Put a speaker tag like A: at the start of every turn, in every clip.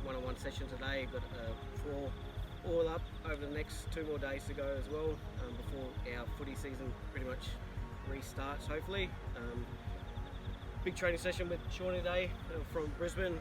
A: one-on-one session today. Got 4 all up over the next 2 more days to go as well, before our footy season pretty much restarts, hopefully. Big training session with Sean today from Brisbane,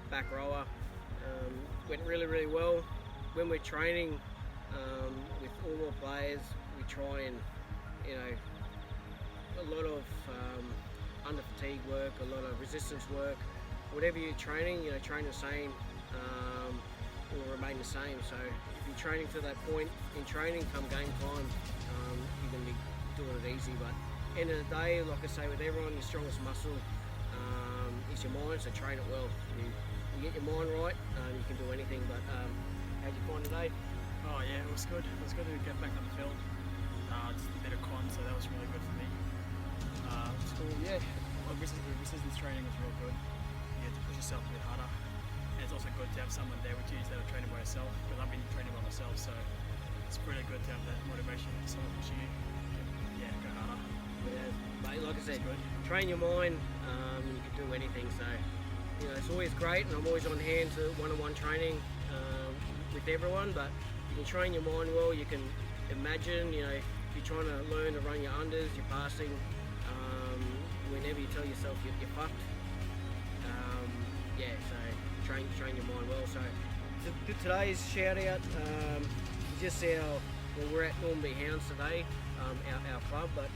A: back rower. Went really well. When we're training with all our players, we try and, a lot of under fatigue work, a lot of resistance work. Whatever you're training, train the same, will remain the same. So if you're training to that point in training, come game time, you're going to be doing it easy. But end of the day, like I say with everyone, your strongest muscle is your mind, so train it well. You get your mind right, you can do anything. But how'd you find today?
B: Oh yeah, it was good. It was good to get back on the field. Just a bit of con, so that was really good for me. So yeah, resistance training was real good. You had to push yourself a bit harder. And it's also good to have someone there with you instead of training by yourself, because I've been training by myself, so it's really good to have that motivation for someone pushing you. Yeah, go harder.
A: Yeah, mate, like I said, train your mind, you can do anything. So it's always great, and I'm always on hand to one-on-one training with everyone. But you can train your mind well. You can imagine, if you're trying to learn to run your unders, your passing. Whenever you tell yourself you're fucked, so train your mind well. So today's shout out, just we're at lm.mediaproductions today, our club, but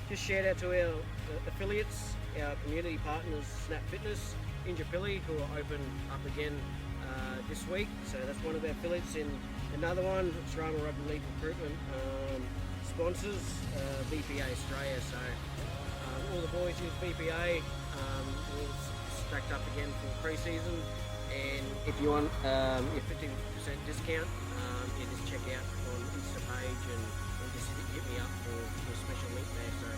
A: just shout out to our affiliates, our community partners, Snap Fitness, Indooroopilly, who are open up again this week. So that's one of our affiliates. In another one, Srama Rugby League Recruitment sponsors VPA Australia. So all the boys use VPA. We're stacked up again for pre-season, and if you want your 50% discount, just check out on Insta page and just hit me up for a special link there. So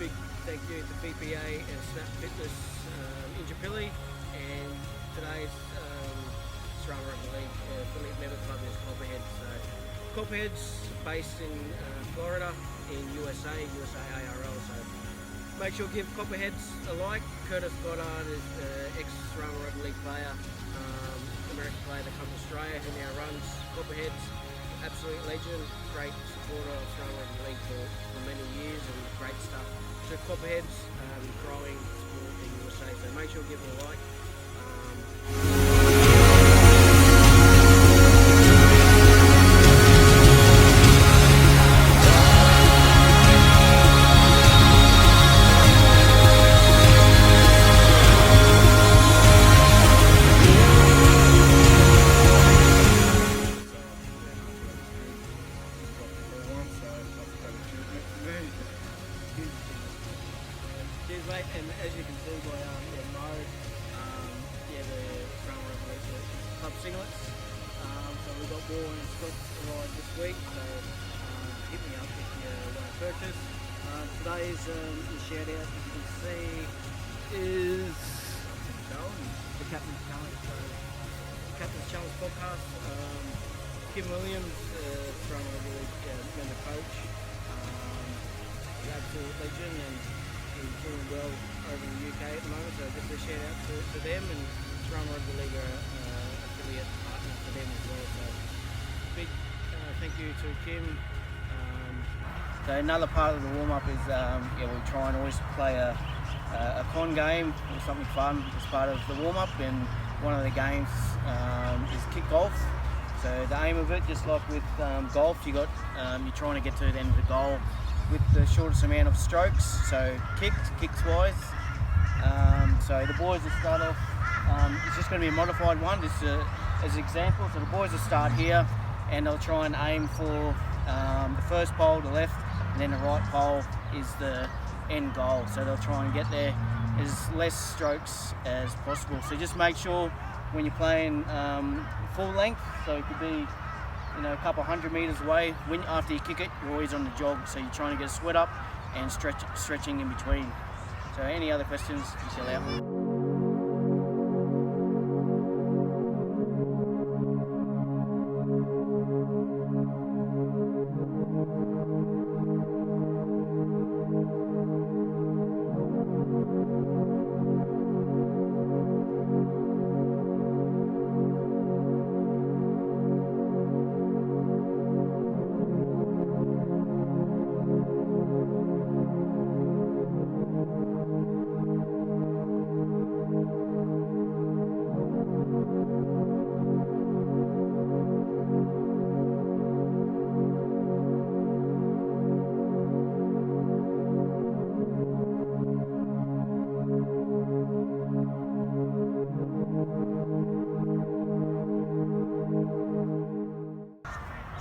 A: big thank you to VPA and Snap Fitness Indooroopilly, and today's Srama Rugby League affiliate member club is Copperheads. So Copperheads based in Florida, in USA ARL. So make sure to give Copperheads a like. Curtis Goddard is ex-Srama Rugby League player, American player that comes to Australia, who now runs Copperheads. Absolute legend, great supporter of Srama Rugby League for many years, and great stuff. So Copperheads, growing sport in USA. So make sure to give them a like. Cheers, mate, and as you can see by Mo, the Srama Rugby League club singlets. So we've got more in stock arrived this week, so hit me up if you want to purchase. Today's shout out, as you can see, is the Captain's Challenge. So Captain's Challenge podcast. Kim Williams, Srama Rugby League member coach, absolute legend, and he's doing well over in the UK at the moment, so just a shout out to them, and Srama Rugby League are affiliate partner for them as well. So big thank you to Kim. So another part of the warm up is we try and always play a con game or something fun as part of the warm up, and one of the games is kick golf. So the aim of it, just like with golf, you're trying to get to the end of the goal with the shortest amount of strokes. So kicks wise. So the boys will start off. It's just going to be a modified one, just as an example. So the boys will start here, and they'll try and aim for the first pole, the left, and then the right pole is the end goal. So they'll try and get there as less strokes as possible. So just make sure when you're playing full length, so it could be a couple hundred meters away. After you kick it, you're always on the jog, so you're trying to get a sweat up and stretching in between. So any other questions, just yell out.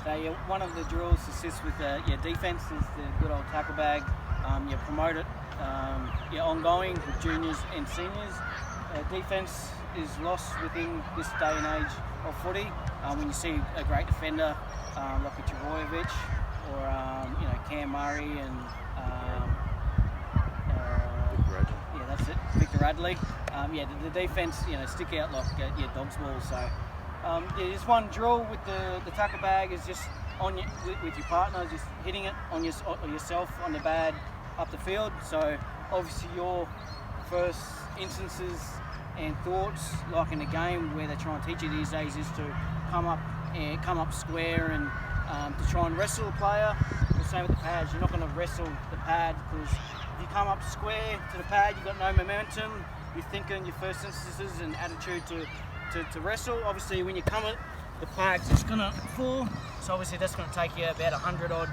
C: So one of the drills assists with your defence is the good old tackle bag. You promote it ongoing with juniors and seniors. Defence is lost within this day and age of footy. When you see a great defender like a Travojevic or Cam Murray and that's it, Victor Radley. The defence stick out like dog's balls. So just one drill with the tackle bag is just on with your partner, just hitting it on yourself on the bad up the field. So obviously your first instances and thoughts, like in the game where they try and teach you these days, is to come up square and to try and wrestle a player. The same with the pads. You're not going to wrestle the pad, because if you come up square to the pad, you've got no momentum. You're thinking your first instances and attitude to wrestle. Obviously, when you come at the pad's just going to fall. So obviously that's going to take you about 100 odd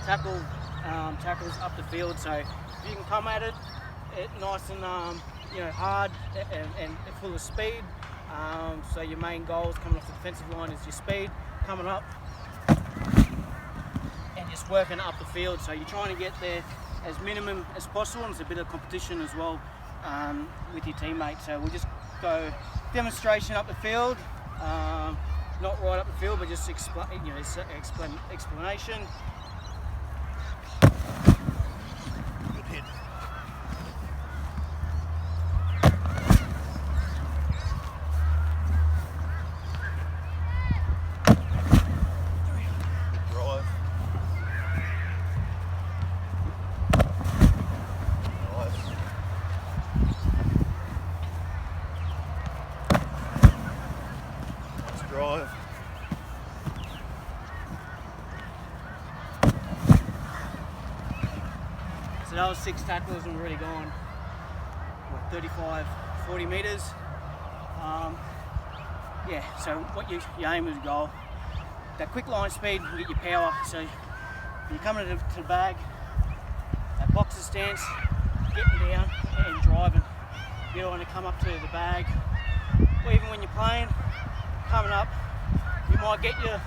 C: tackles up the field. So if you can come at it nice and hard and full of speed. So your main goal is coming off the defensive line is your speed, coming up and just working up the field. So you're trying to get there as minimum as possible, and it's a bit of competition as well with your teammates. So we'll just go demonstration up the field, not right up the field, but just explanation.
D: Good hit. Drive.
C: So that was 6 tackles and we're already gone 35, 40 metres. So what you aim is goal. That quick line speed will get your power. So you come into the bag, that boxer stance, getting down and driving. You don't want to come up to the bag, or even when you're playing, coming up, you might get your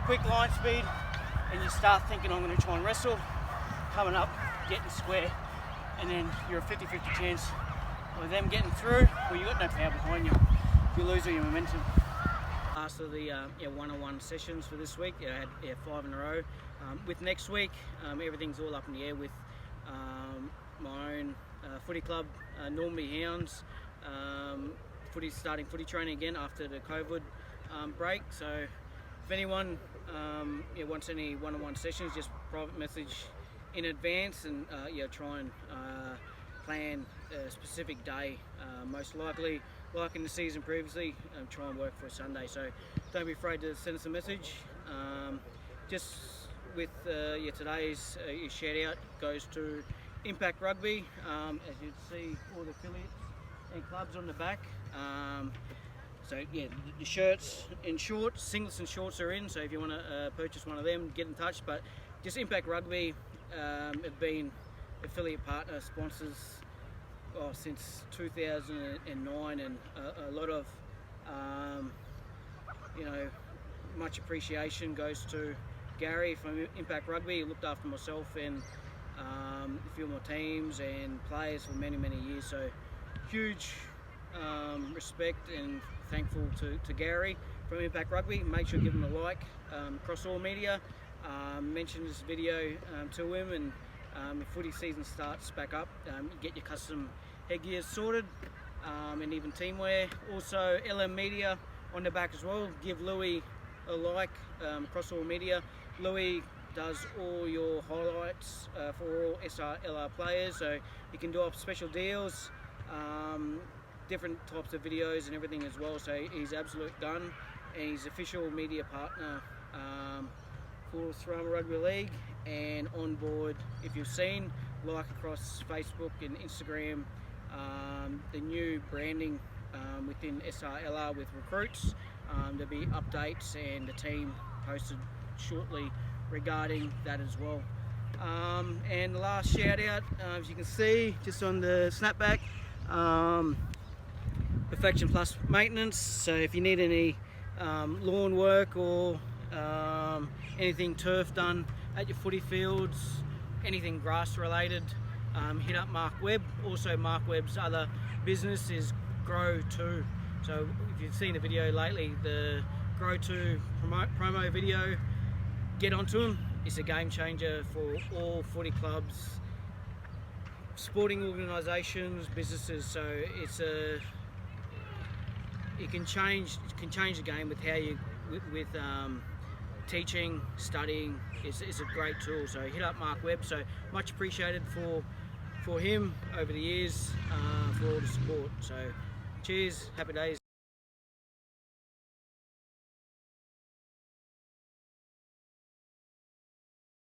C: quick line speed and you start thinking, I'm going to try and wrestle. Coming up, getting square, and then you're a 50-50 chance of them getting through, or you've got no power behind you. You lose all your momentum. After the one-on-one sessions for this week, I had 5 in a row. With next week, everything's all up in the air with my own footy club, Indooroopilly Hounds. Starting footy training again after the COVID break. So if anyone wants any one-on-one sessions, just private message in advance and try and plan a specific day. Most likely, like in the season previously, try and work for a Sunday. So don't be afraid to send us a message. Just with today's shout out goes to Impact Rugby. As you see, all the affiliates and clubs on the back. The shirts and shorts, singlets and shorts are in, so if you want to purchase one of them, get in touch. But just Impact Rugby have been affiliate partner sponsors since 2009, and a lot of much appreciation goes to Gary from Impact Rugby. He looked after myself and a few more teams and players for many years, so huge respect and thankful to Gary from Impact Rugby. Make sure to give him a like across all media. Mention this video to him, and if footy season starts back up, get your custom headgear sorted, and even teamwear. Also LM Media on the back as well. Give Louis a like across all media. Louis does all your highlights for all SRLR players, so you can do up special deals, different types of videos and everything as well. So he's absolute done, and he's official media partner for Srama Rugby League, and on board, if you've seen, like across Facebook and Instagram, the new branding within SRLR with recruits. There'll be updates and the team posted shortly regarding that as well. And the last shout out, as you can see just on the snapback, Perfection Plus maintenance. So if you need any lawn work or anything turf done at your footy fields, anything grass related, hit up Mark Webb. Also Mark Webb's other business is Grow 2. So if you've seen the video lately, the Grow 2 promo video, get onto him. It's a game changer for all footy clubs, sporting organisations, businesses. So it can change the game with how you with teaching, studying. It's a great tool. So hit up Mark Webb. So much appreciated for him over the years, for all the support. So cheers, happy days.